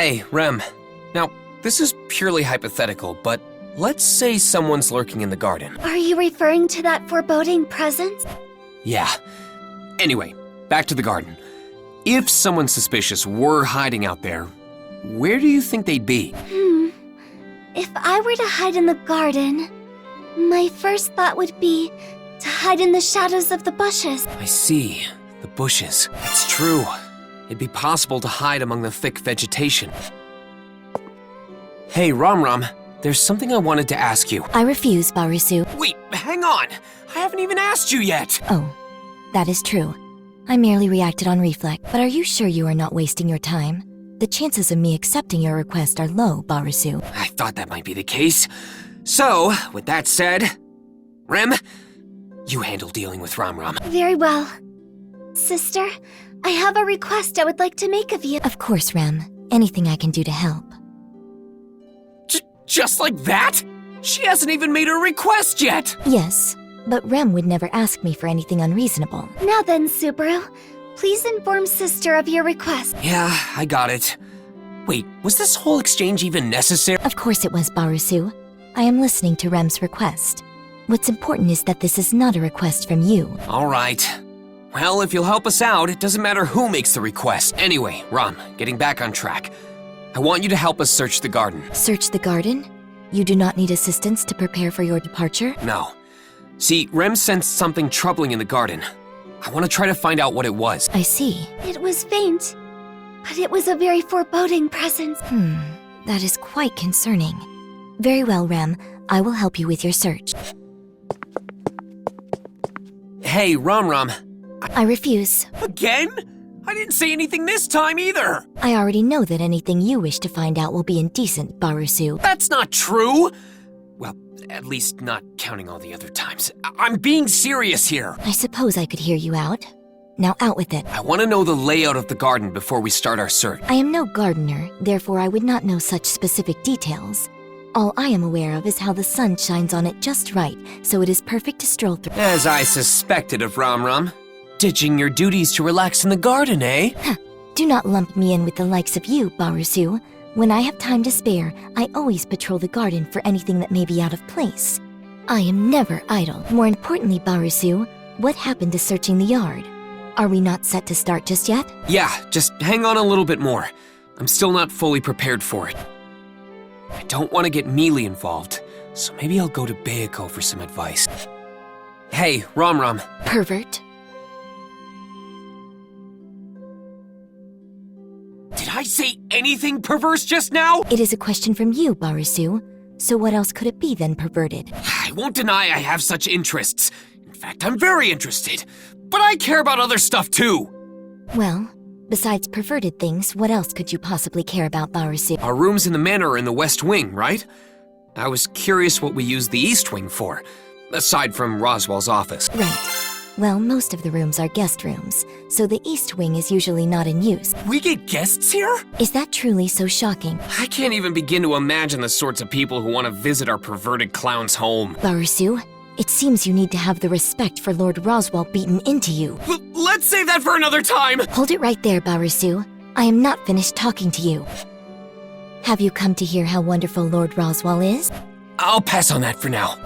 Hey, Rem. Now, this is purely hypothetical, but let's say someone's lurking in the garden. Are you referring to that foreboding presence? Yeah. Anyway, back to the garden. If someone suspicious were hiding out there, where do you think they'd be? If I were to hide in the garden, my first thought would be to hide in the shadows of the bushes. I see. The bushes. That's true. It'd be possible to hide among the thick vegetation. Hey, Ram, there's something I wanted to ask you. I refuse, Barusu. Wait, hang on! I haven't even asked you yet! Oh, that is true. I merely reacted on reflex, but are you sure you are not wasting your time? The chances of me accepting your request are low, Barusu. I thought that might be the case. So, with that said, Rem, you handle dealing with Ram. Very well. Sister, I have a request I would like to make of you. Of course, Rem. Anything I can do to help. Just like that? She hasn't even made her request yet! Yes, but Rem would never ask me for anything unreasonable. Now then, Subaru, please inform Sister of your request. Yeah, I got it. Wait, was this whole exchange even necessary? Of course it was, Barusu. I am listening to Rem's request. What's important is that this is not a request from you. All right. Well, if you'll help us out, it doesn't matter who makes the request. Anyway, Ram, getting back on track. I want you to help us search the garden. Search the garden? You do not need assistance to prepare for your departure? No. See, Rem sensed something troubling in the garden. I want to try to find out what it was. I see. It was faint, but it was a very foreboding presence. That is quite concerning. Very well, Rem. I will help you with your search. Hey, Ram. I refuse. Again? I didn't say anything this time either! I already know that anything you wish to find out will be indecent, Barusu. That's not true! Well, at least not counting all the other times. I'm being serious here! I suppose I could hear you out. Now out with it. I want to know the layout of the garden before we start our search. I am no gardener, therefore I would not know such specific details. All I am aware of is how the sun shines on it just right, so it is perfect to stroll through. As I suspected of Ram. Ditching your duties to relax in the garden, eh? Do not lump me in with the likes of you, Barusu. When I have time to spare, I always patrol the garden for anything that may be out of place. I am never idle. More importantly, Barusu, what happened to searching the yard? Are we not set to start just yet? Yeah, just hang on a little bit more. I'm still not fully prepared for it. I don't want to get Emilia involved, so maybe I'll go to Bayako for some advice. Hey, Ram. Pervert. Did I say anything perverse just now? It is a question from you, Barusu. So what else could it be than perverted? I won't deny I have such interests. In fact, I'm very interested. But I care about other stuff too. Well, besides perverted things, what else could you possibly care about, Barusu? Our rooms in the manor are in the west wing, right? I was curious what we use the east wing for, aside from Roswell's office. Right. Well, most of the rooms are guest rooms, so the east wing is usually not in use. We get guests here? Is that truly so shocking? I can't even begin to imagine the sorts of people who want to visit our perverted clown's home. Barusu, it seems you need to have the respect for Lord Roswell beaten into you. Let's save that for another time! Hold it right there, Barusu. I am not finished talking to you. Have you come to hear how wonderful Lord Roswell is? I'll pass on that for now.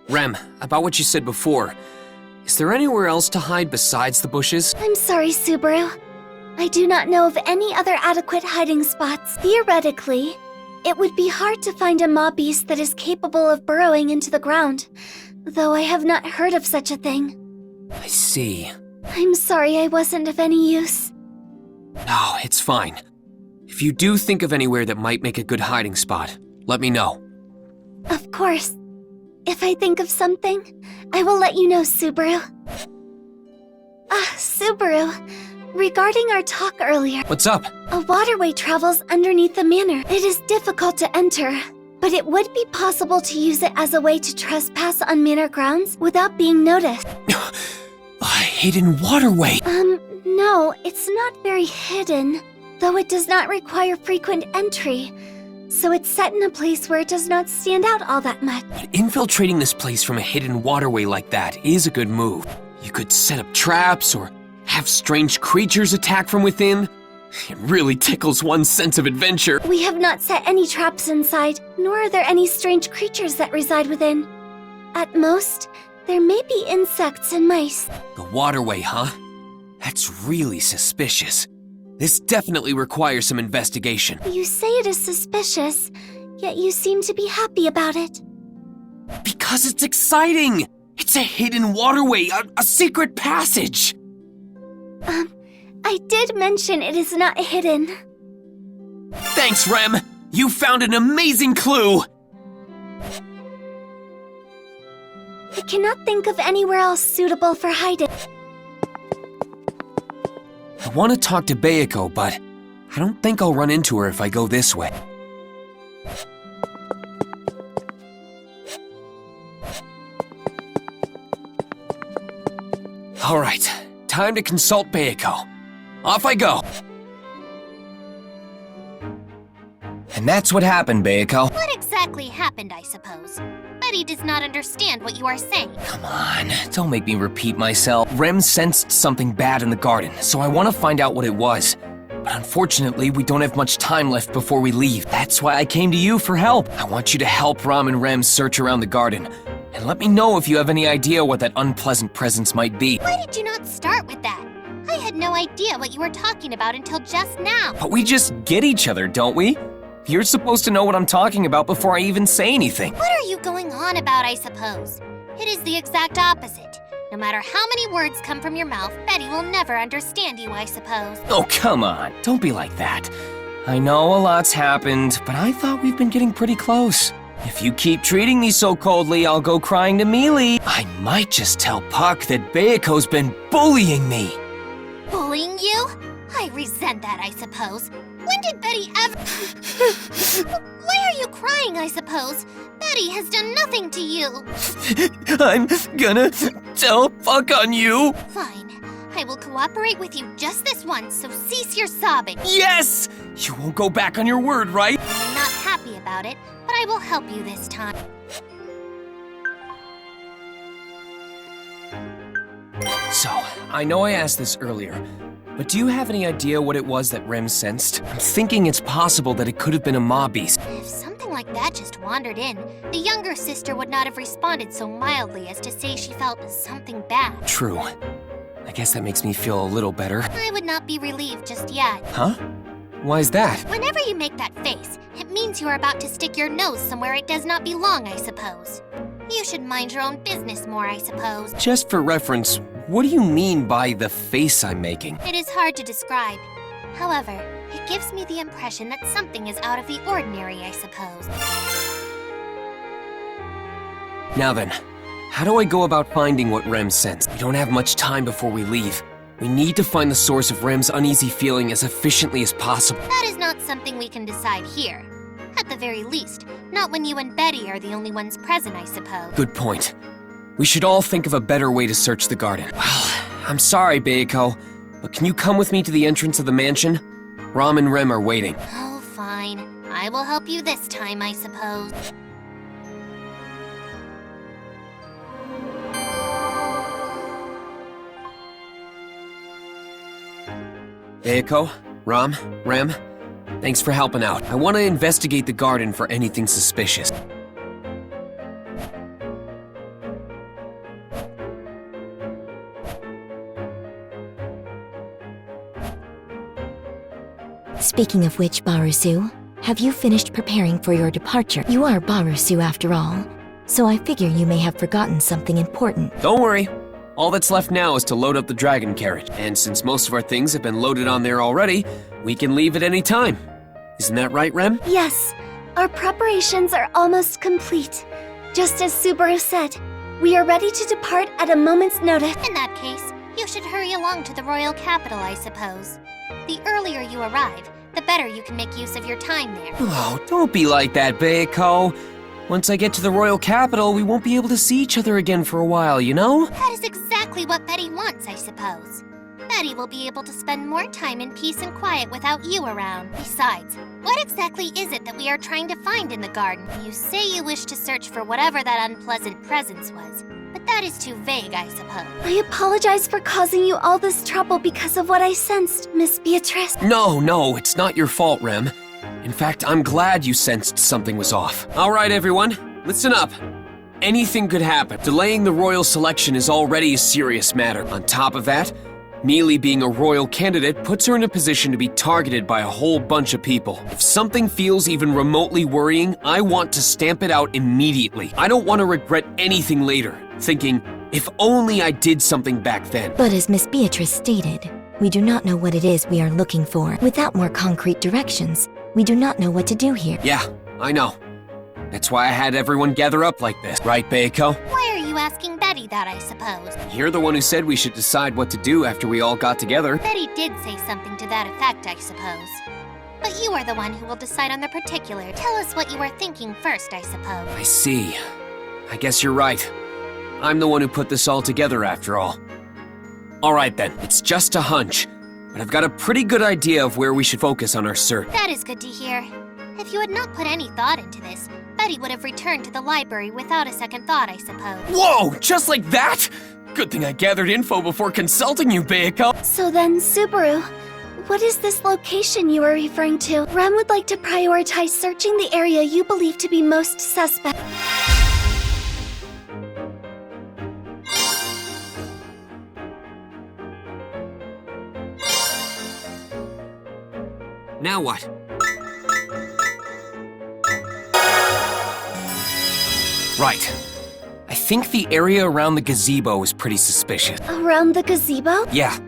Rem, about what you said before, is there anywhere else to hide besides the bushes? I'm sorry, Subaru. I do not know of any other adequate hiding spots. Theoretically, it would be hard to find a mob beast that is capable of burrowing into the ground, though I have not heard of such a thing. I see. I'm sorry I wasn't of any use. No, it's fine. If you do think of anywhere that might make a good hiding spot, let me know. Of course. If I think of something, I will let you know, Subaru. Subaru, regarding our talk earlier. What's up? A waterway travels underneath the manor. It is difficult to enter, but it would be possible to use it as a way to trespass on manor grounds without being noticed. A hidden waterway. No, it's not very hidden, though it does not require frequent entry. So it's set in a place where it does not stand out all that much. But infiltrating this place from a hidden waterway like that is a good move. You could set up traps or have strange creatures attack from within. It really tickles one's sense of adventure. We have not set any traps inside, nor are there any strange creatures that reside within. At most, there may be insects and mice. The waterway, huh? That's really suspicious. This definitely requires some investigation. You say it is suspicious, yet you seem to be happy about it. Because it's exciting! It's a hidden waterway, a secret passage! I did mention it is not hidden. Thanks, Rem! You found an amazing clue! I cannot think of anywhere else suitable for hiding. I want to talk to Bayako, but I don't think I'll run into her if I go this way. All right, time to consult Bayako. Off I go. And that's what happened, Bayako. What exactly happened, I suppose? Betty does not understand what you are saying. Come on, don't make me repeat myself. Rem sensed something bad in the garden, so I want to find out what it was. But unfortunately, we don't have much time left before we leave. That's why I came to you for help. I want you to help Ram and Rem search around the garden. And let me know if you have any idea what that unpleasant presence might be. Why did you not start with that? I had no idea what you were talking about until just now. But we just get each other, don't we? You're supposed to know what I'm talking about before I even say anything. What are you going on about, I suppose? It is the exact opposite. No matter how many words come from your mouth, Betty will never understand you, I suppose. Oh, come on. Don't be like that. I know a lot's happened, but I thought we've been getting pretty close. If you keep treating me so coldly, I'll go crying to Emilia. I might just tell Puck that Bayako's been bullying me. Bullying you? I resent that, I suppose. When did Betty ever... Why are you crying, I suppose? Betty has done nothing to you. I'm gonna tell Puck on you. Fine. I will cooperate with you just this once, so cease your sobbing. Yes! You won't go back on your word, right? I'm not happy about it, but I will help you this time. So, I know I asked this earlier, but do you have any idea what it was that Rem sensed? I'm thinking it's possible that it could have been a mob beast. If something like that just wandered in, the younger sister would not have responded so mildly as to say she felt something bad. True. I guess that makes me feel a little better. I would not be relieved just yet. Huh? Why's that? Whenever you make that face, it means you are about to stick your nose somewhere it does not belong, I suppose. You should mind your own business more, I suppose. Just for reference, what do you mean by the face I'm making? It is hard to describe. However, it gives me the impression that something is out of the ordinary, I suppose. Now then, how do I go about finding what Rem sensed? We don't have much time before we leave. We need to find the source of Rem's uneasy feeling as efficiently as possible. That is not something we can decide here. At the very least, not when you and Betty are the only ones present, I suppose. Good point. We should all think of a better way to search the garden. Well, I'm sorry, Bayako, but can you come with me to the entrance of the mansion? Ram and Rem are waiting. Oh, fine. I will help you this time, I suppose. Bayako, Ram, Rem, thanks for helping out. I want to investigate the garden for anything suspicious. Speaking of which, Barusu, have you finished preparing for your departure? You are Barusu after all, so I figure you may have forgotten something important. Don't worry. All that's left now is to load up the dragon carriage. And since most of our things have been loaded on there already, we can leave at any time. Isn't that right, Rem? Yes, our preparations are almost complete. Just as Subaru said, we are ready to depart at a moment's notice. In that case, you should hurry along to the royal capital, I suppose. The earlier you arrive, the better you can make use of your time there. Oh, don't be like that, Bayako. Once I get to the royal capital, we won't be able to see each other again for a while, you know? That is exactly what Betty wants, I suppose. Betty will be able to spend more time in peace and quiet without you around. Besides, what exactly is it that we are trying to find in the garden? You say you wish to search for whatever that unpleasant presence was, but That is too vague, I suppose. I apologize for causing you all this trouble because of what I sensed, Miss Beatrice. No, it's not your fault, Rem. In fact, I'm glad you sensed something was off. All right, everyone, listen up. Anything could happen. Delaying the royal selection is already a serious matter. On top of that, Emilia being a royal candidate puts her in a position to be targeted by a whole bunch of people. If something feels even remotely worrying, I want to stamp it out immediately. I don't want to regret anything later, thinking, if only I did something back then. But as Miss Beatrice stated, we do not know what it is we are looking for. Without more concrete directions, we do not know what to do here. Yeah, I know. That's why I had everyone gather up like this. Right, Beiko? Why are you asking Betty that, I suppose? You're the one who said we should decide what to do after we all got together. Betty did say something to that effect, I suppose. But you are the one who will decide on the particular. Tell us what you are thinking first, I suppose. I see. I guess you're right. I'm the one who put this all together after all. All right then, it's just a hunch. But I've got a pretty good idea of where we should focus on our search. That is good to hear. If you had not put any thought into this, Betty would have returned to the library without a second thought, I suppose. Whoa, just like that? Good thing I gathered info before consulting you, Beiko. So then, Subaru, what is this location you are referring to? Rem would like to prioritize searching the area you believe to be most suspect. Now what? Right. I think the area around the gazebo is pretty suspicious. Around the gazebo? Yeah.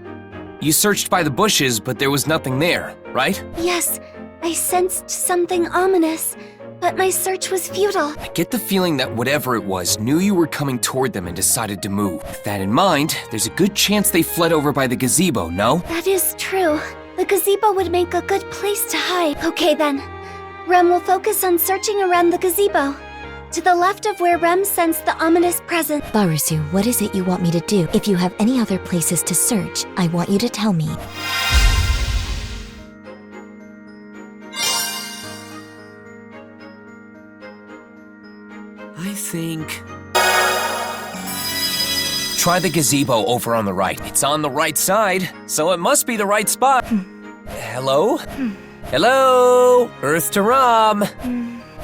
You searched by the bushes, but there was nothing there, right? Yes, I sensed something ominous, but my search was futile. I get the feeling that whatever it was knew you were coming toward them and decided to move. With that in mind, there's a good chance they fled over by the gazebo, no? That is true. The gazebo would make a good place to hide. Okay then. Rem will focus on searching around the gazebo, to the left of where Rem sensed the ominous presence. Barusu, what is it you want me to do? If you have any other places to search, I want you to tell me. I think... Try the gazebo over on the right. It's on the right side, so it must be the right spot. Hello? Hello? Earth to Ram.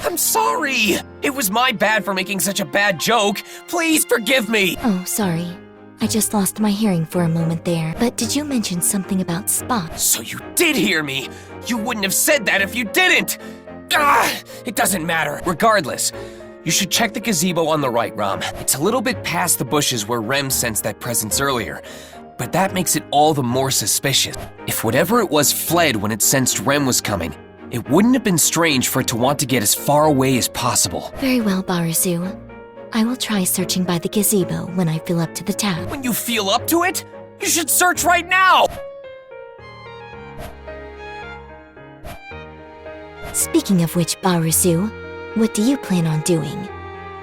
I'm sorry. It was my bad for making such a bad joke. Please forgive me. Oh, sorry. I just lost my hearing for a moment there. But did you mention something about spots? So you did hear me. You wouldn't have said that if you didn't. It doesn't matter. Regardless, you should check the gazebo on the right, Ram. It's a little bit past the bushes where Rem sensed that presence earlier. But that makes it all the more suspicious. If whatever it was fled when it sensed Rem was coming, it wouldn't have been strange for it to want to get as far away as possible. Very well, Barusu. I will try searching by the gazebo when I feel up to the task. When you feel up to it, you should search right now! Speaking of which, Barusu, what do you plan on doing?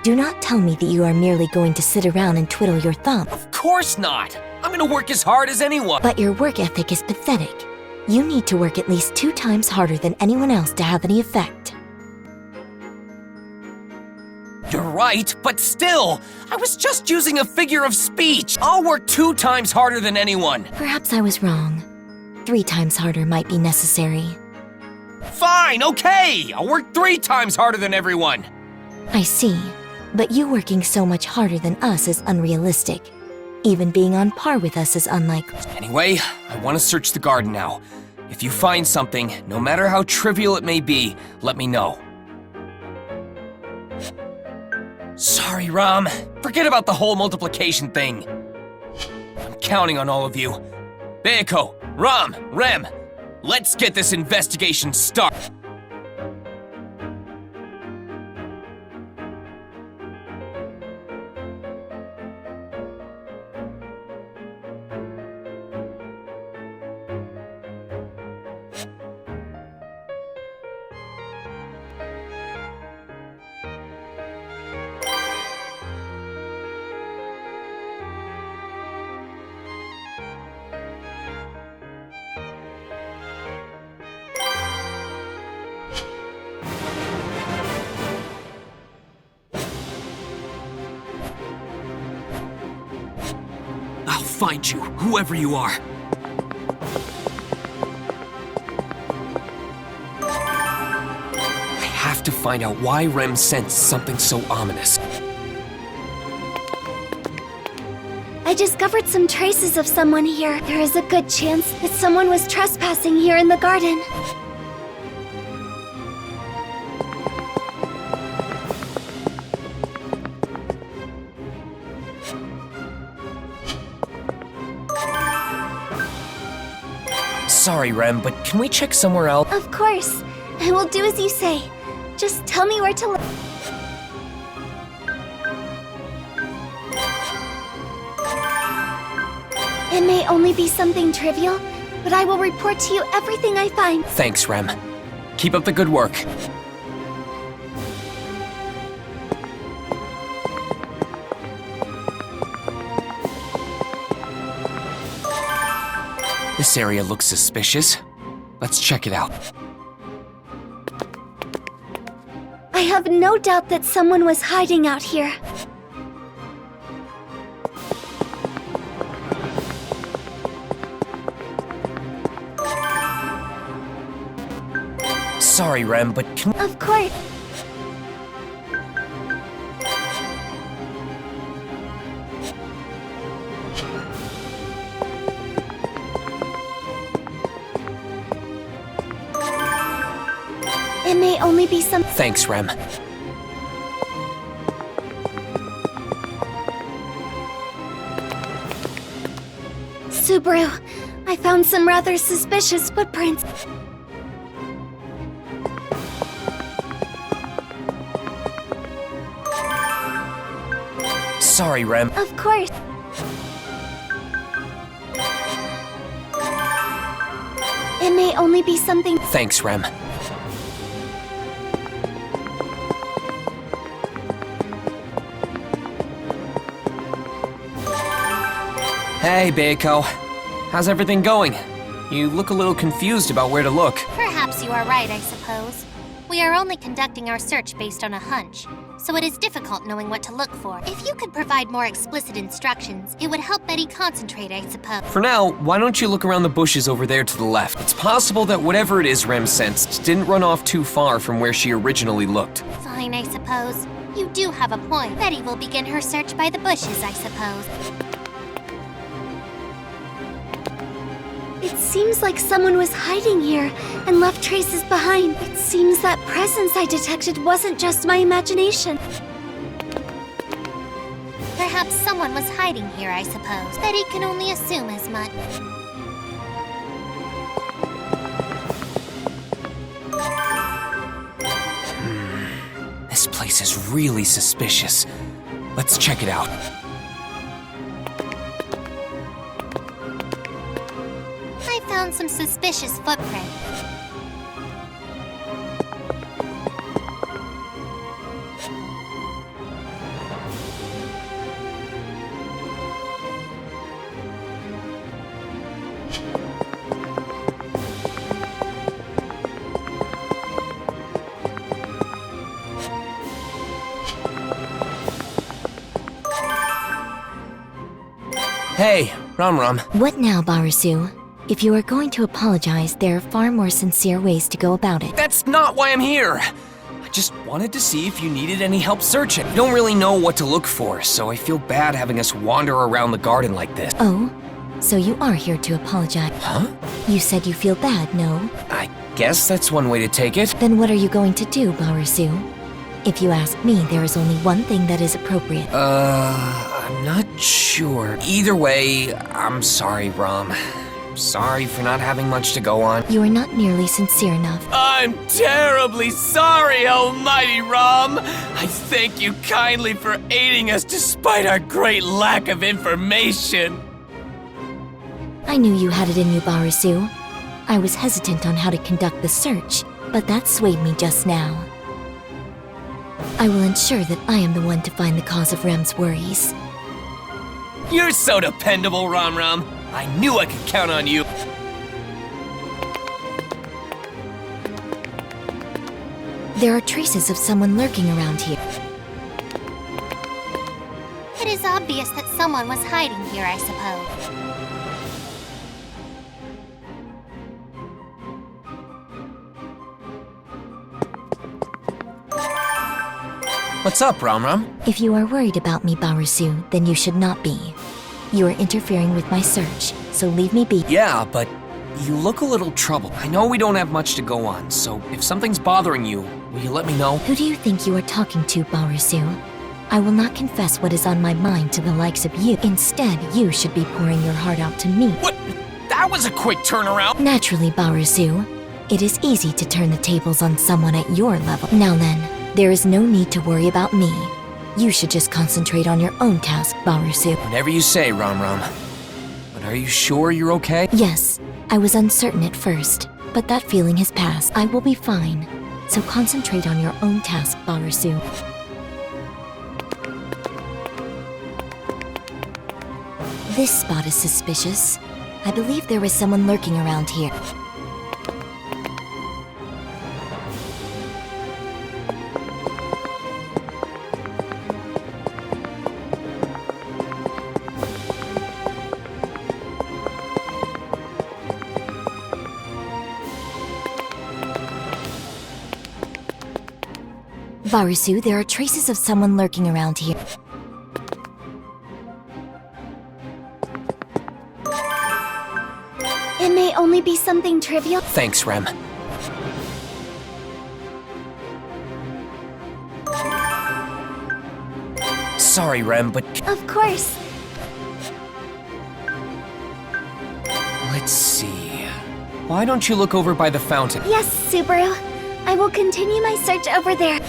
Do not tell me that you are merely going to sit around and twiddle your thumb. Of course not! I'm gonna work as hard as anyone! But your work ethic is pathetic. You need to work at least 2 times harder than anyone else to have any effect. You're right, but still, I was just using a figure of speech. I'll work 2 times harder than anyone. Perhaps I was wrong. 3 times harder might be necessary. Fine, okay! I'll work 3 times harder than everyone. I see. But you working so much harder than us is unrealistic. Even being on par with us is unlikely. Anyway, I want to search the garden now. If you find something, no matter how trivial it may be, let me know. Sorry, Ram. Forget about the whole multiplication thing. I'm counting on all of you. Beiko, Ram, Rem, let's get this investigation started. I'll find you, whoever you are. I have to find out why Rem sensed something so ominous. I discovered some traces of someone here. There is a good chance that someone was trespassing here in the garden. Sorry, Rem, but can we check somewhere else? Of course. I will do as you say. Just tell me where to look. It may only be something trivial, but I will report to you everything I find. Thanks, Rem. Keep up the good work. This area looks suspicious. Let's check it out. I have no doubt that someone was hiding out here. Sorry, Rem, but can Of course. It may only be some. Thanks, Rem. Subaru, I found some rather suspicious footprints. Sorry, Rem. Of course. It may only be something. Thanks, Rem. Hey, Beiko. How's everything going? You look a little confused about where to look. Perhaps you are right, I suppose. We are only conducting our search based on a hunch, so it is difficult knowing what to look for. If you could provide more explicit instructions, it would help Betty concentrate, I suppose. For now, why don't you look around the bushes over there to the left? It's possible that whatever it is Rem sensed didn't run off too far from where she originally looked. Fine, I suppose. You do have a point. Betty will begin her search by the bushes, I suppose. It seems like someone was hiding here and left traces behind. It seems that presence I detected wasn't just my imagination. Perhaps someone was hiding here, I suppose. Betty can only assume as much. This place is really suspicious. Let's check it out. I found some suspicious footprints. Hey, Ram. What now, Barasu? If you are going to apologize, there are far more sincere ways to go about it. That's not why I'm here! I just wanted to see if you needed any help searching. I don't really know what to look for, so I feel bad having us wander around the garden like this. Oh? So you are here to apologize? Huh? You said you feel bad, no? I guess that's one way to take it. Then what are you going to do, Barasu? If you ask me, there is only one thing that is appropriate. I'm not sure. Either way, I'm sorry, Ram. Sorry for not having much to go on. You are not nearly sincere enough. I'm terribly sorry, Almighty Ram! I thank you kindly for aiding us despite our great lack of information. I knew you had it in you, Barasu. I was hesitant on how to conduct the search, but that swayed me just now. I will ensure that I am the one to find the cause of Rem's worries. You're so dependable, Ram. I knew I could count on you. There are traces of someone lurking around here. It is obvious that someone was hiding here, I suppose. What's up, Ram? If you are worried about me, Barusu, then you should not be. You are interfering with my search, so leave me be. Yeah, but you look a little troubled. I know we don't have much to go on, so if something's bothering you, will you let me know? Who do you think you are talking to, Barusu? I will not confess what is on my mind to the likes of you. Instead, you should be pouring your heart out to me. What? That was a quick turnaround! Naturally, Barusu. It is easy to turn the tables on someone at your level. Now then, there is no need to worry about me. You should just concentrate on your own task, Barusu. Whatever you say, Ram. But are you sure you're okay? Yes, I was uncertain at first, but that feeling has passed. I will be fine. So concentrate on your own task, Barusu. This spot is suspicious. I believe there was someone lurking around here. Barusu, there are traces of someone lurking around here. It may only be something trivial. Thanks, Rem. Sorry, Rem, but Of course. let's see. Why don't you look over by the fountain? Yes, Subaru. I will continue my search over there.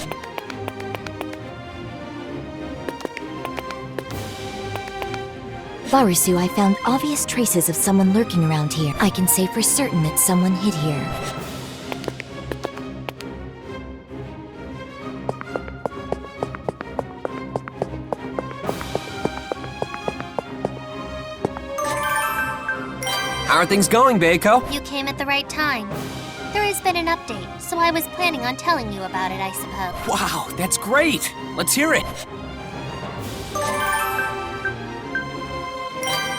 Barusu, I found obvious traces of someone lurking around here. I can say for certain that someone hid here. How are things going, Beiko? You came at the right time. There has been an update, so I was planning on telling you about it, I suppose. Wow, that's great! Let's hear it!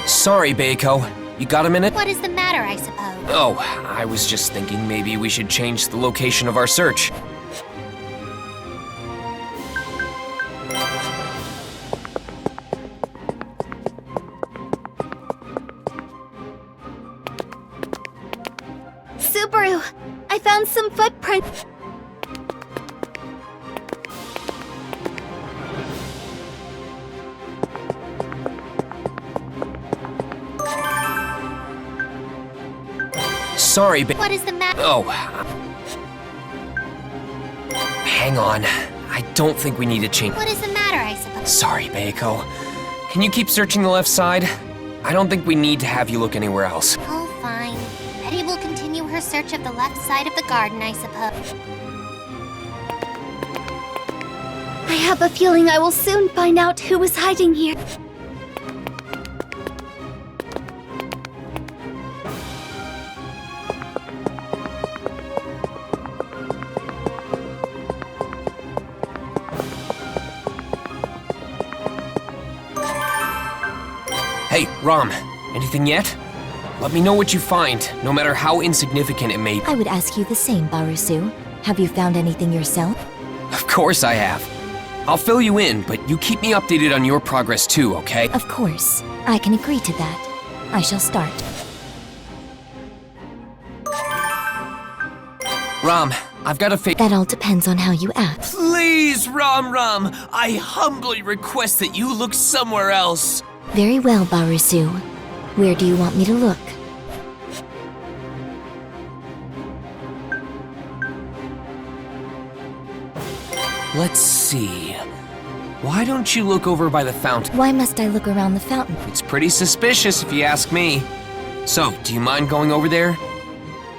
Sorry, Beiko. You got a minute? What is the matter, I suppose? Oh, I was just thinking maybe we should change the location of our search. Subaru, I found some footprints. Sorry, What is the matter? Oh. Hang on. I don't think we need to change. What is the matter, I suppose? Sorry, Beiko. Can you keep searching the left side? I don't think we need to have you look anywhere else. Oh, fine. Betty will continue her search of the left side of the garden, I suppose. I have a feeling I will soon find out who was hiding here. Hey, Ram, anything yet? Let me know what you find, no matter how insignificant it may be. I would ask you the same, Barusu. Have you found anything yourself? Of course I have. I'll fill you in, but you keep me updated on your progress too, okay? Of course. I can agree to that. I shall start. Ram, I've got a That all depends on how you act. Please, Ram, I humbly request that you look somewhere else. Very well, Barusu. Where do you want me to look? Let's see. Why don't you look over by the fountain? Why must I look around the fountain? It's pretty suspicious if you ask me. So, do you mind going over there?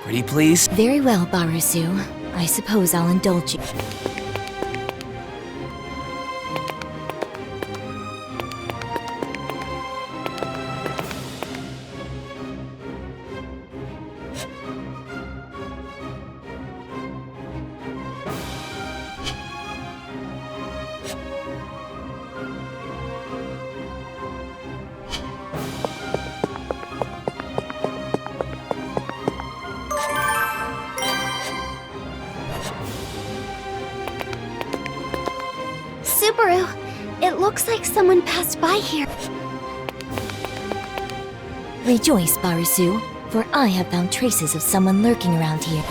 Pretty please? Very well, Barusu. I suppose I'll indulge you. It looks like someone passed by here. Rejoice, Barusu, for I have found traces of someone lurking around here.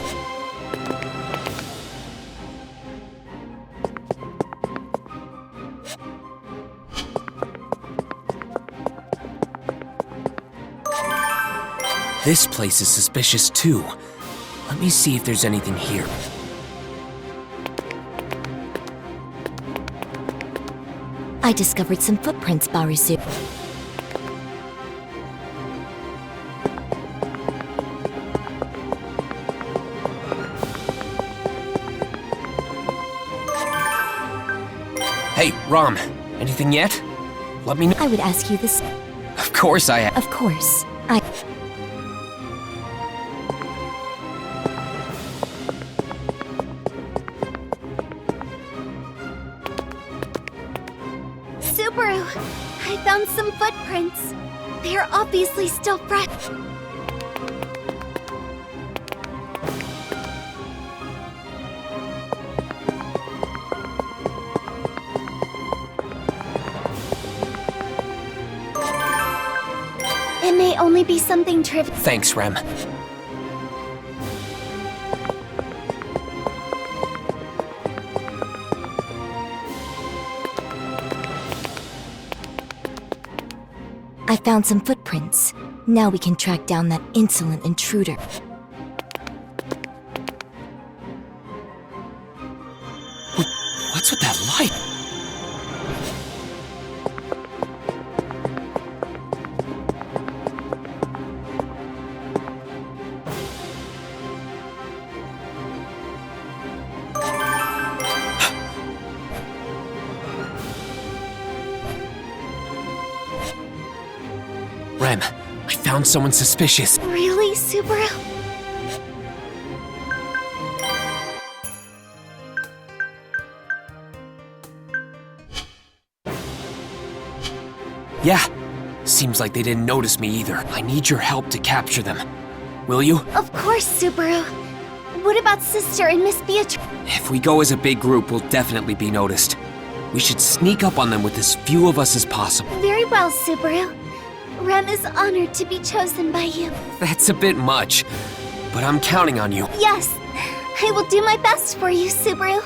This place is suspicious too. Let me see if there's anything here. I discovered some footprints, Barusu. Hey, Ram, anything yet? Let me know. I would ask you this. Of course I am. Of course. Subaru, I found some footprints. They are obviously still fresh. It may only be something trivial. Thanks, Rem. I found some footprints. Now we can track down that insolent intruder. What's with that light? Rem, I found someone suspicious. Really, Subaru? Yeah, seems like they didn't notice me either. I need your help to capture them. Will you? Of course, Subaru. What about Sister and Miss Beatrice? If we go as a big group, we'll definitely be noticed. We should sneak up on them with as few of us as possible. Very well, Subaru. Rem is honored to be chosen by you. That's a bit much, but I'm counting on you. Yes, I will do my best for you, Subaru.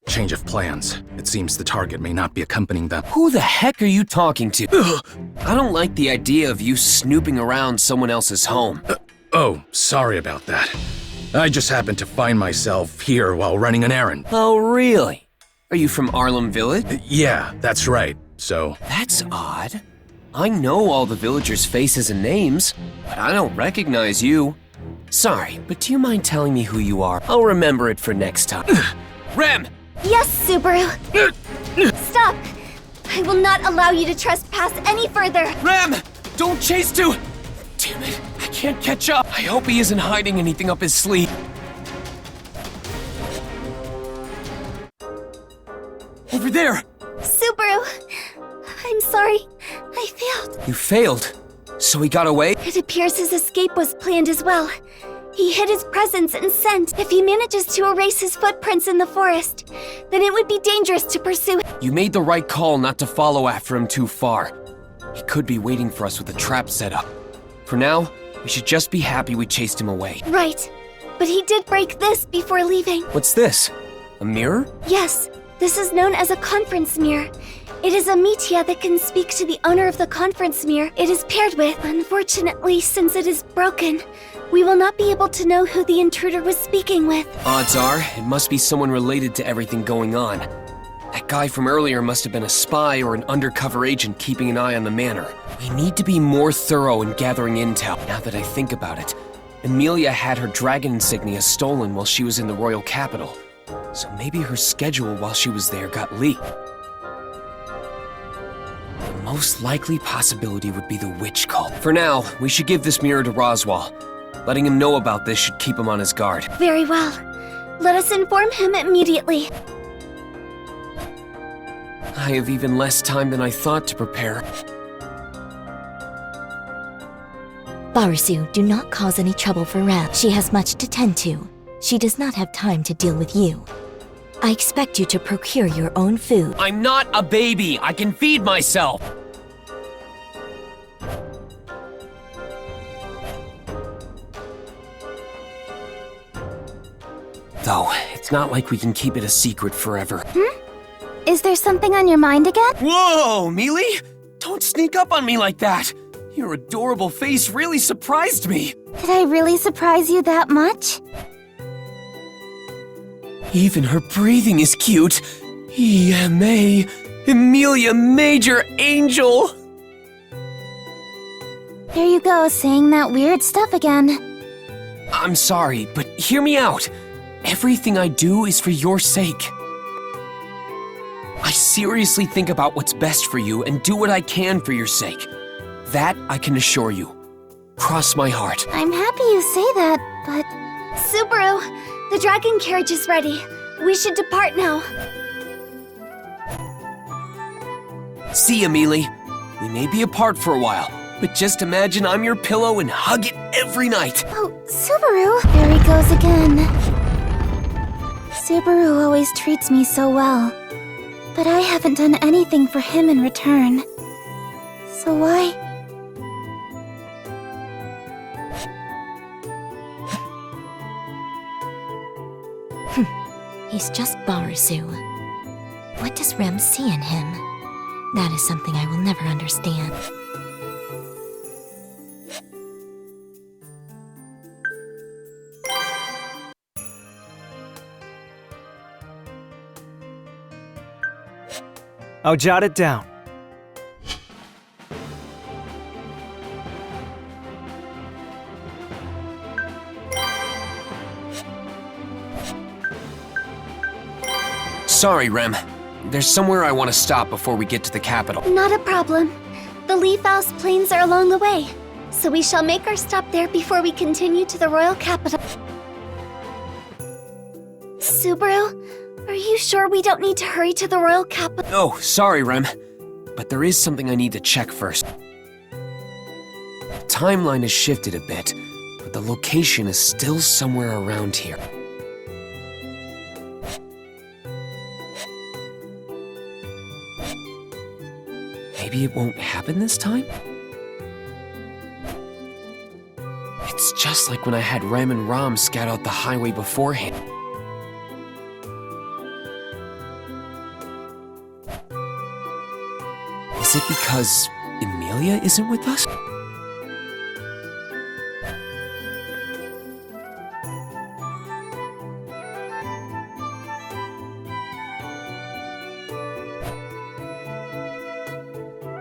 Change of plans. It seems the target may not be accompanying them. Who the heck are you talking to? I don't like the idea of you snooping around someone else's home. Oh, sorry about that. I just happened to find myself here while running an errand. Oh, really? Are you from Arlem Village? Yeah, that's right. So, That's odd. I know all the villagers' faces and names, but I don't recognize you. Sorry, but do you mind telling me who you are? I'll remember it for next time. Rem! Yes, Subaru. Stop! I will not allow you to trespass any further. Rem! Don't chase too! Damn it, I can't catch up. I hope he isn't hiding anything up his sleeve. Over there! Subaru, I'm sorry. I failed. You failed. So he got away? It appears his escape was planned as well. He hid his presence and scent. If he manages to erase his footprints in the forest, then it would be dangerous to pursue him. You made the right call not to follow after him too far. He could be waiting for us with a trap set up. For now, we should just be happy we chased him away. Right. But he did break this before leaving. What's this? A mirror? Yes, this is known as a conference mirror. It is a media that can speak to the owner of the conference mirror it is paired with. Unfortunately, since it is broken, we will not be able to know who the intruder was speaking with. Odds are, it must be someone related to everything going on. That guy from earlier must have been a spy or an undercover agent keeping an eye on the manor. We need to be more thorough in gathering intel. Now that I think about it, Emilia had her dragon insignia stolen while she was in the royal capital. So maybe her schedule while she was there got leaked. The most likely possibility would be the witch cult. For now, we should give this mirror to Roswell. Letting him know about this should keep him on his guard. Very well. Let us inform him immediately. I have even less time than I thought to prepare. Barusu, do not cause any trouble for Ram. She has much to tend to. She does not have time to deal with you. I expect you to procure your own food. I'm not a baby. I can feed myself. Though, it's not like we can keep it a secret forever. Is there something on your mind again? Whoa, Mealy! Don't sneak up on me like that! Your adorable face really surprised me! Did I really surprise you that much? Even her breathing is cute. EMA, Emilia Major Angel! Here you go, saying that weird stuff again. I'm sorry, but hear me out. Everything I do is for your sake. I seriously think about what's best for you and do what I can for your sake. That I can assure you. Cross my heart. I'm happy you say that, but... Subaru, the dragon carriage is ready. We should depart now. See ya, Mealy. We may be apart for a while, but just imagine I'm your pillow and hug it every night. Oh, Subaru! There he goes again. Subaru always treats me so well, but I haven't done anything for him in return. So why? He's just Barasu. What does Rem see in him? That is something I will never understand. I'll jot it down. Sorry, Rem. There's somewhere I want to stop before we get to the capital. Not a problem. The Leaf House plains are along the way, so we shall make our stop there before we continue to the royal capital. Subaru, are you sure we don't need to hurry to the royal capital? Oh, sorry, Rem. But there is something I need to check first. The timeline has shifted a bit, but the location is still somewhere around here. Maybe it won't happen this time? It's just like when I had Ram and Ram scout out the highway beforehand. Is it because Emilia isn't with us?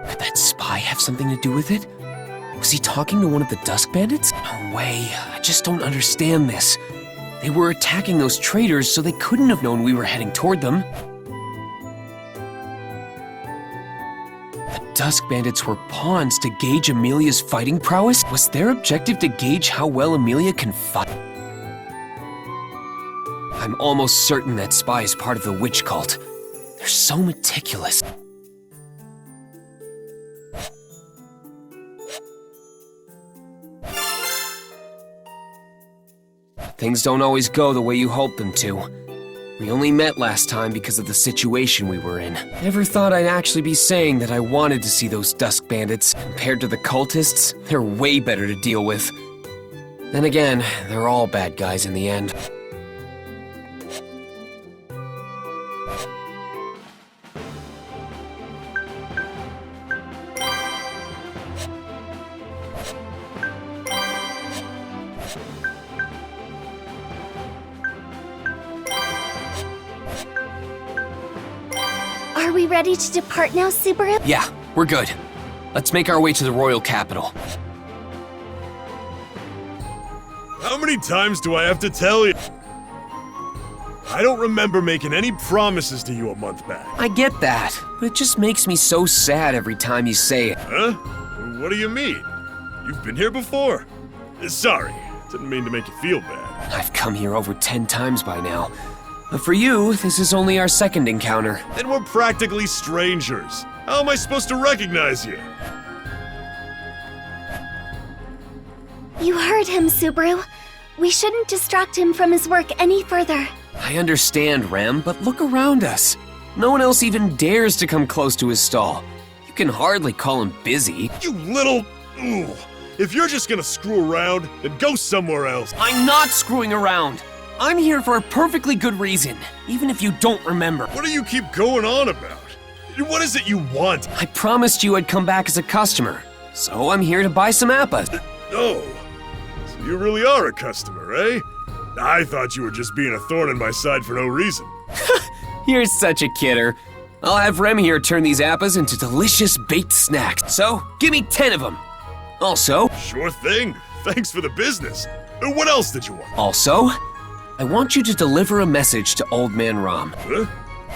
Could that spy have something to do with it? Was he talking to one of the Dusk Bandits? No way, I just don't understand this. They were attacking those traitors, so they couldn't have known we were heading toward them. Dusk Bandits were pawns to gauge Emilia's fighting prowess? Was their objective to gauge how well Emilia can fight? I'm almost certain that Spy is part of the witch cult. They're so meticulous. Things don't always go the way you hope them to. We only met last time because of the situation we were in. Never thought I'd actually be saying that I wanted to see those Dusk Bandits. Compared to the cultists, they're way better to deal with. Then again, they're all bad guys in the end. Are we ready to depart now, Subaru? Yeah, we're good. Let's make our way to the royal capital. How many times do I have to tell you? I don't remember making any promises to you a month back. I get that, but it just makes me so sad every time you say it. Huh? What do you mean? You've been here before. Sorry, didn't mean to make you feel bad. I've come here over 10 times by now. But for you, this is only our second encounter. And we're practically strangers. How am I supposed to recognize you? You heard him, Subaru. We shouldn't distract him from his work any further. I understand, Rem, but look around us. No one else even dares to come close to his stall. You can hardly call him busy. You little... Ooh. If you're just gonna screw around, then go somewhere else. I'm not screwing around. I'm here for a perfectly good reason, even if you don't remember. What do you keep going on about? What is it you want? I promised you I'd come back as a customer, so I'm here to buy some appas. Oh, so you really are a customer, eh? I thought you were just being a thorn in my side for no reason. You're such a kidder. I'll have Rem here turn these appas into delicious baked snacks, so give me 10 of them. Also... Sure thing. Thanks for the business. What else did you want? Also, I want you to deliver a message to Old Man Ram. Huh?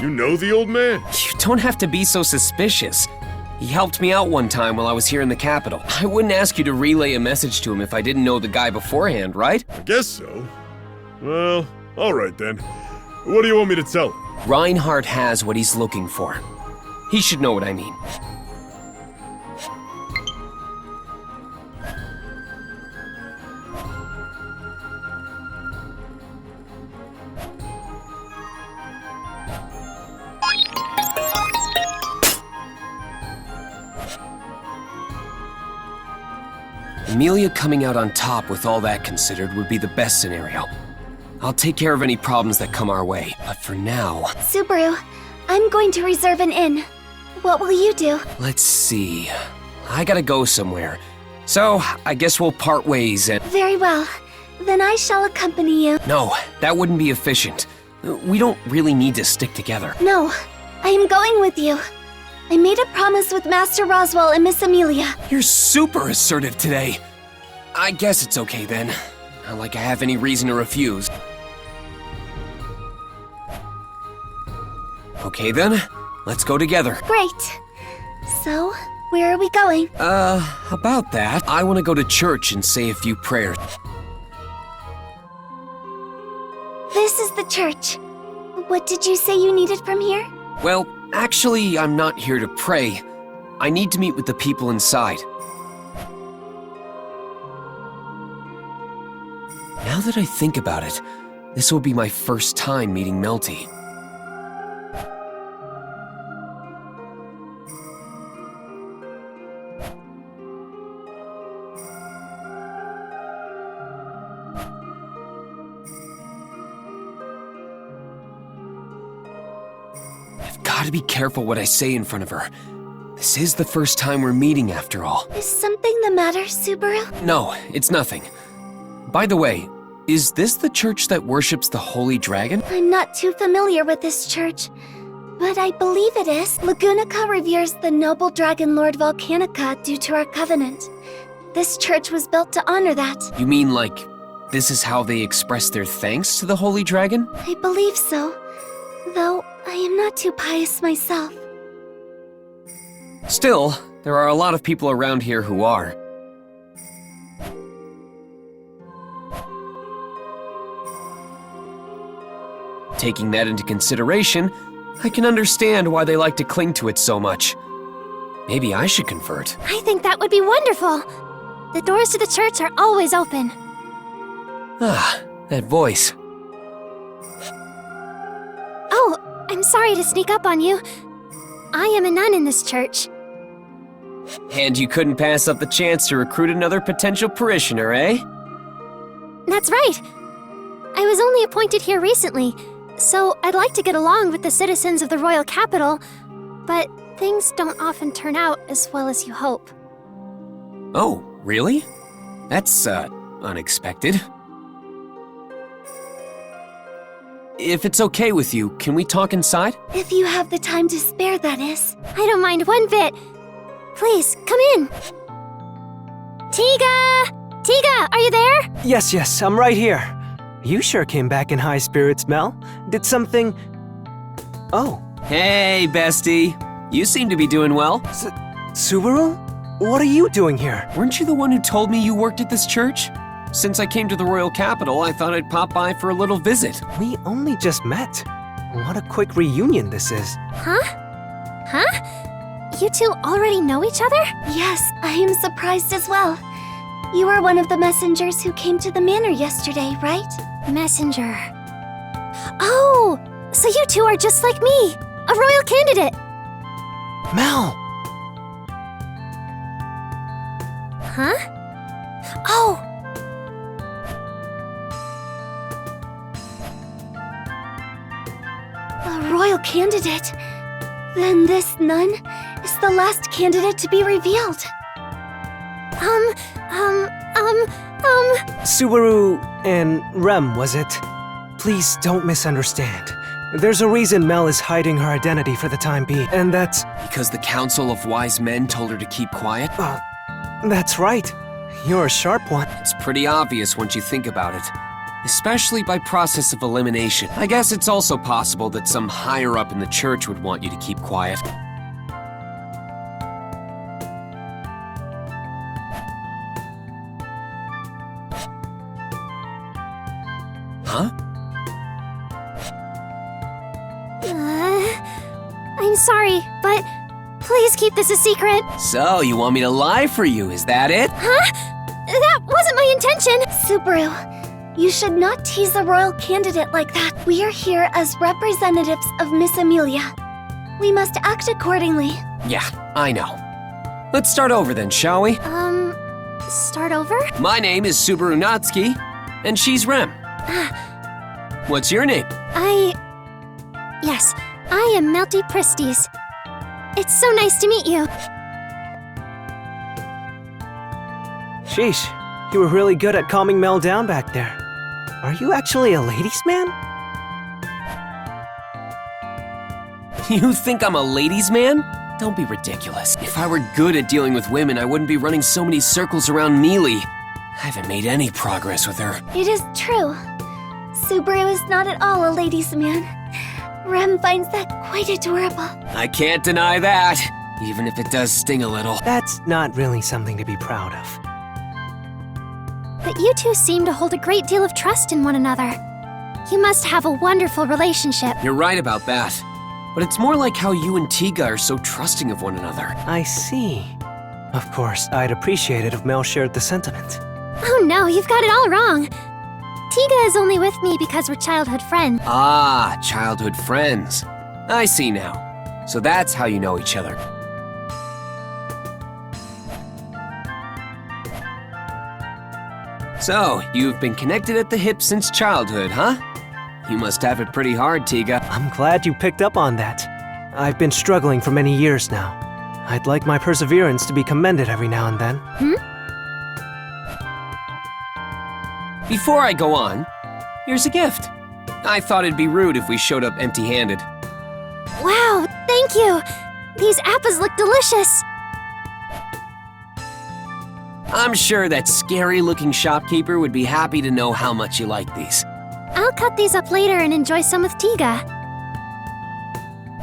You know the old man? You don't have to be so suspicious. He helped me out one time while I was here in the capital. I wouldn't ask you to relay a message to him if I didn't know the guy beforehand, right? I guess so. Well, alright then. What do you want me to tell him? Reinhardt has what he's looking for. He should know what I mean. Emilia coming out on top with all that considered would be the best scenario. I'll take care of any problems that come our way, but for now... Subaru, I'm going to reserve an inn. What will you do? Let's see... I gotta go somewhere. So, I guess we'll part ways and... Very well. Then I shall accompany you. No, that wouldn't be efficient. We don't really need to stick together. No, I am going with you. I made a promise with Master Roswell and Miss Emilia. You're super assertive today. I guess it's okay then. Not like I have any reason to refuse. Okay then, let's go together. Great. So, where are we going? About that, I want to go to church and say a few prayers. This is the church. What did you say you needed from here? Well, actually, I'm not here to pray. I need to meet with the people inside. Now that I think about it, this will be my first time meeting Melty. I've got to be careful what I say in front of her. This is the first time we're meeting after all. Is something the matter, Subaru? No, it's nothing. By the way, is this the church that worships the Holy Dragon? I'm not too familiar with this church, but I believe it is. Lagunica reveres the noble dragon Lord Volcanica due to our covenant. This church was built to honor that. You mean like, this is how they express their thanks to the Holy Dragon? I believe so, though I am not too pious myself. Still, there are a lot of people around here who are. Taking that into consideration, I can understand why they like to cling to it so much. Maybe I should convert. I think that would be wonderful. The doors to the church are always open. Ah, that voice. Oh, I'm sorry to sneak up on you. I am a nun in this church. And you couldn't pass up the chance to recruit another potential parishioner, eh? That's right. I was only appointed here recently, so I'd like to get along with the citizens of the royal capital, but things don't often turn out as well as you hope. Oh, really? That's, unexpected. If it's okay with you, can we talk inside? If you have the time to spare, that is. I don't mind one bit. Please, come in. Tiga! Tiga, are you there? Yes, I'm right here. You sure came back in high spirits, Mel. Did something... Oh. Hey, bestie. You seem to be doing well. Subaru? What are you doing here? Weren't you the one who told me you worked at this church? Since I came to the royal capital, I thought I'd pop by for a little visit. We only just met. What a quick reunion this is. Huh? You two already know each other? Yes, I am surprised as well. You were one of the messengers who came to the manor yesterday, right? Messenger. Oh, so you two are just like me, a royal candidate. Mel! Huh? Oh, A royal candidate. Then this nun is the last candidate to be revealed. Subaru and Rem, was it? Please don't misunderstand. There's a reason Mel is hiding her identity for the time being, and that's... Because the Council of Wise Men told her to keep quiet? That's right. You're a sharp one. It's pretty obvious once you think about it. Especially by process of elimination. I guess it's also possible that some higher up in the church would want you to keep quiet. Huh? I'm sorry, but please keep this a secret. So, you want me to lie for you, is that it? Huh? That wasn't my intention. Subaru, you should not tease a royal candidate like that. We are here as representatives of Miss Emilia. We must act accordingly. Yeah, I know. Let's start over then, shall we? Start over? My name is Subaru Natsuki, and she's Rem. What's your name? Yes, I am Melty Pristis. It's so nice to meet you. Sheesh, you were really good at calming Mel down back there. Are you actually a ladies' man? You think I'm a ladies' man? Don't be ridiculous. If I were good at dealing with women, I wouldn't be running so many circles around Emilia. I haven't made any progress with her. It is true. Subaru is not at all a ladies' man. Rem finds that quite adorable. I can't deny that, even if it does sting a little. That's not really something to be proud of. But you two seem to hold a great deal of trust in one another. You must have a wonderful relationship. You're right about that. But it's more like how you and Tiga are so trusting of one another. I see. Of course, I'd appreciate it if Mel shared the sentiment. Oh no, you've got it all wrong. Tiga is only with me because we're childhood friends. Ah, childhood friends. I see now. So that's how you know each other. So, you've been connected at the hip since childhood, huh? You must have it pretty hard, Tiga. I'm glad you picked up on that. I've been struggling for many years now. I'd like my perseverance to be commended every now and then. Before I go on, here's a gift. I thought it'd be rude if we showed up empty-handed. Wow, thank you. These apples look delicious. I'm sure that scary-looking shopkeeper would be happy to know how much you like these. I'll cut these up later and enjoy some with Tiga.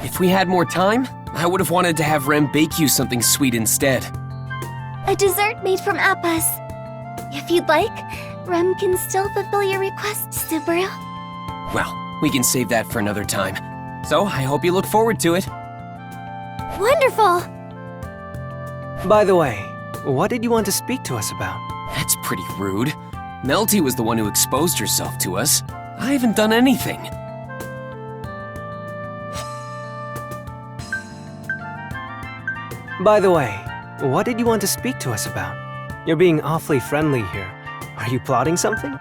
If we had more time, I would have wanted to have Rem bake you something sweet instead. A dessert made from appas. If you'd like, Rem can still fulfill your request, Subaru. Well, we can save that for another time. So, I hope you look forward to it. Wonderful. By the way, what did you want to speak to us about? That's pretty rude. Melty was the one who exposed herself to us. I haven't done anything. By the way, what did you want to speak to us about? You're being awfully friendly here. Are you plotting something?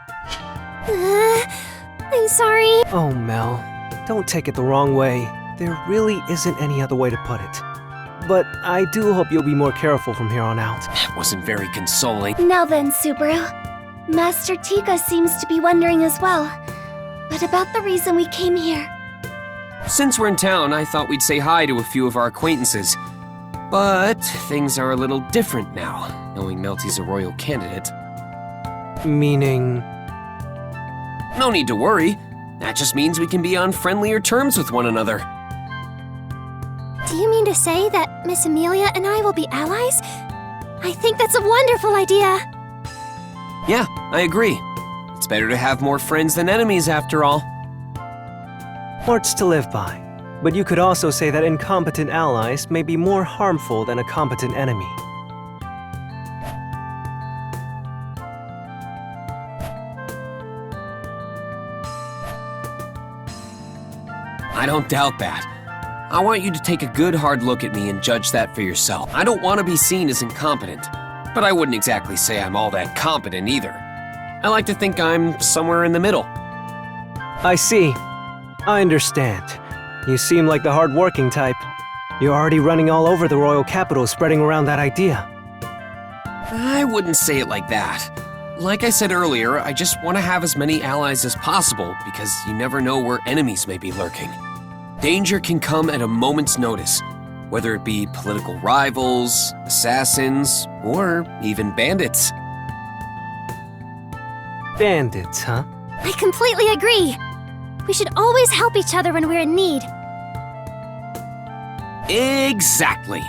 I'm sorry. Oh, Mel, don't take it the wrong way. There really isn't any other way to put it. But I do hope you'll be more careful from here on out. That wasn't very consoling. Now then, Subaru. Master Tiga seems to be wondering as well. But about the reason we came here. Since we're in town, I thought we'd say hi to a few of our acquaintances. But things are a little different now, knowing Melty's a royal candidate. Meaning... No need to worry. That just means we can be on friendlier terms with one another. Do you mean to say that Miss Emilia and I will be allies? I think that's a wonderful idea. Yeah, I agree. It's better to have more friends than enemies, after all. Words to live by. But you could also say that incompetent allies may be more harmful than a competent enemy. I don't doubt that. I want you to take a good hard look at me and judge that for yourself. I don't want to be seen as incompetent, but I wouldn't exactly say I'm all that competent either. I like to think I'm somewhere in the middle. I see. I understand. You seem like the hard-working type. You're already running all over the royal capital spreading around that idea. I wouldn't say it like that. Like I said earlier, I just want to have as many allies as possible because you never know where enemies may be lurking. Danger can come at a moment's notice, whether it be political rivals, assassins, or even bandits. Bandits, huh? I completely agree. We should always help each other when we're in need. Exactly.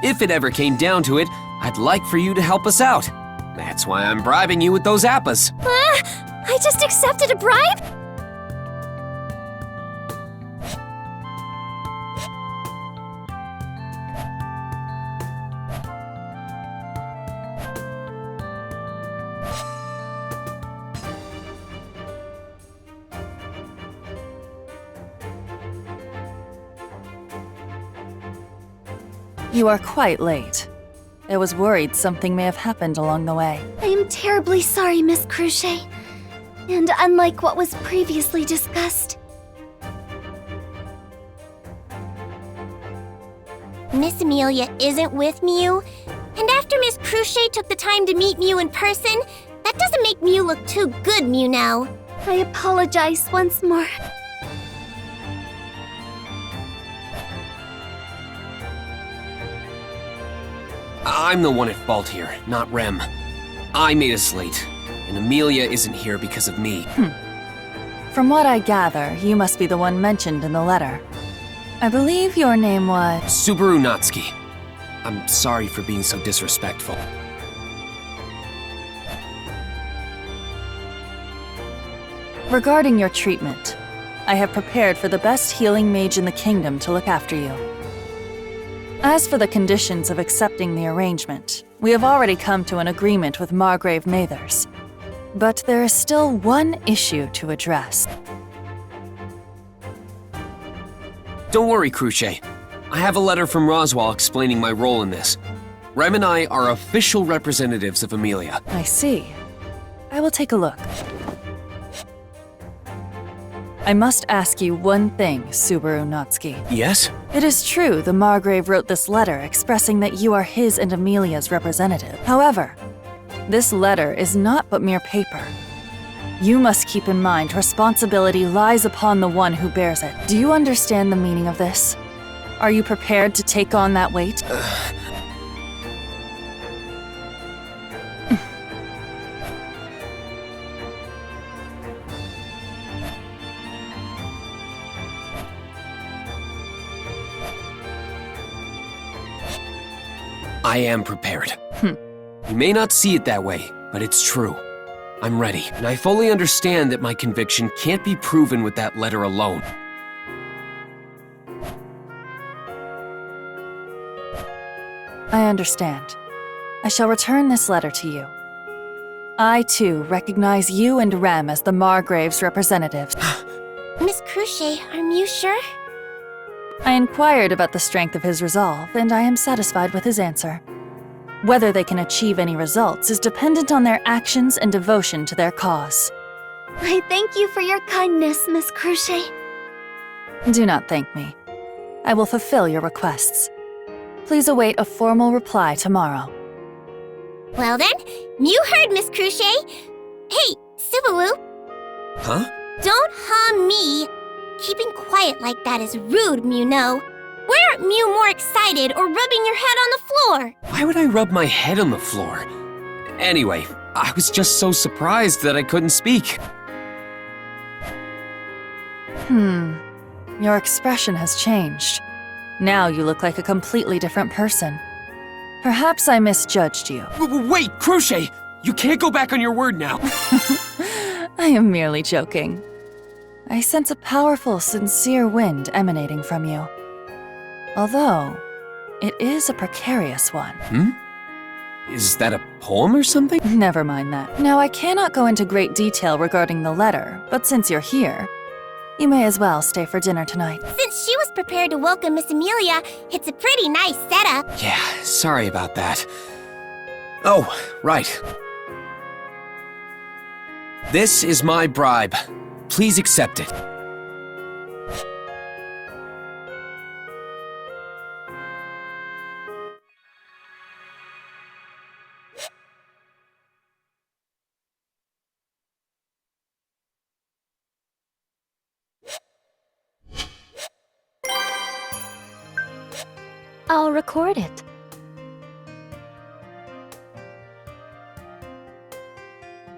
If it ever came down to it, I'd like for you to help us out. That's why I'm bribing you with those appas. I just accepted a bribe? You are quite late. I was worried something may have happened along the way. I am terribly sorry, Miss Crusch. And unlike what was previously discussed, Miss Emilia isn't with Mew, and after Miss Crusch took the time to meet Mew in person, that doesn't make Mew look too good, Mew now. I apologize once more. I'm the one at fault here, not Rem. I made us late, and Emilia isn't here because of me. From what I gather, you must be the one mentioned in the letter. I believe your name was... Subaru Natsuki. I'm sorry for being so disrespectful. Regarding your treatment, I have prepared for the best healing mage in the kingdom to look after you. As for the conditions of accepting the arrangement, we have already come to an agreement with Margrave Mathers. But there is still one issue to address. Don't worry, Crusch. I have a letter from Roswaal explaining my role in this. Rem and I are official representatives of Emilia. I see. I will take a look. I must ask you one thing, Subaru Natsuki. Yes? It is true the Margrave wrote this letter expressing that you are his and Emilia's representative. However, this letter is not but mere paper. You must keep in mind responsibility lies upon the one who bears it. Do you understand the meaning of this? Are you prepared to take on that weight? I am prepared. You may not see it that way, but it's true. I'm ready, and I fully understand that my conviction can't be proven with that letter alone. I understand. I shall return this letter to you. I, too, recognize you and Rem as the Margrave's representatives. Miss Crusch, are you sure? I inquired about the strength of his resolve, and I am satisfied with his answer. Whether they can achieve any results is dependent on their actions and devotion to their cause. I thank you for your kindness, Miss Crusch. Do not thank me. I will fulfill your requests. Please await a formal reply tomorrow. Well then, you heard Miss Crusch. Hey, Subaru, Huh? don't harm me. Keeping quiet like that is rude, Mew, no. Why aren't Mew more excited or rubbing your head on the floor? Why would I rub my head on the floor? Anyway, I was just so surprised that I couldn't speak. Your expression has changed. Now you look like a completely different person. Perhaps I misjudged you. Wait, Crusch! You can't go back on your word now. I am merely joking. I sense a powerful, sincere wind emanating from you. Although, it is a precarious one. Is that a poem or something? Never mind that. Now, I cannot go into great detail regarding the letter, but since you're here, You may as well stay for dinner tonight. Since she was prepared to welcome Miss Emilia, it's a pretty nice setup. Yeah, sorry about that. Oh, right. This is my bribe. Please accept it. I'll record it.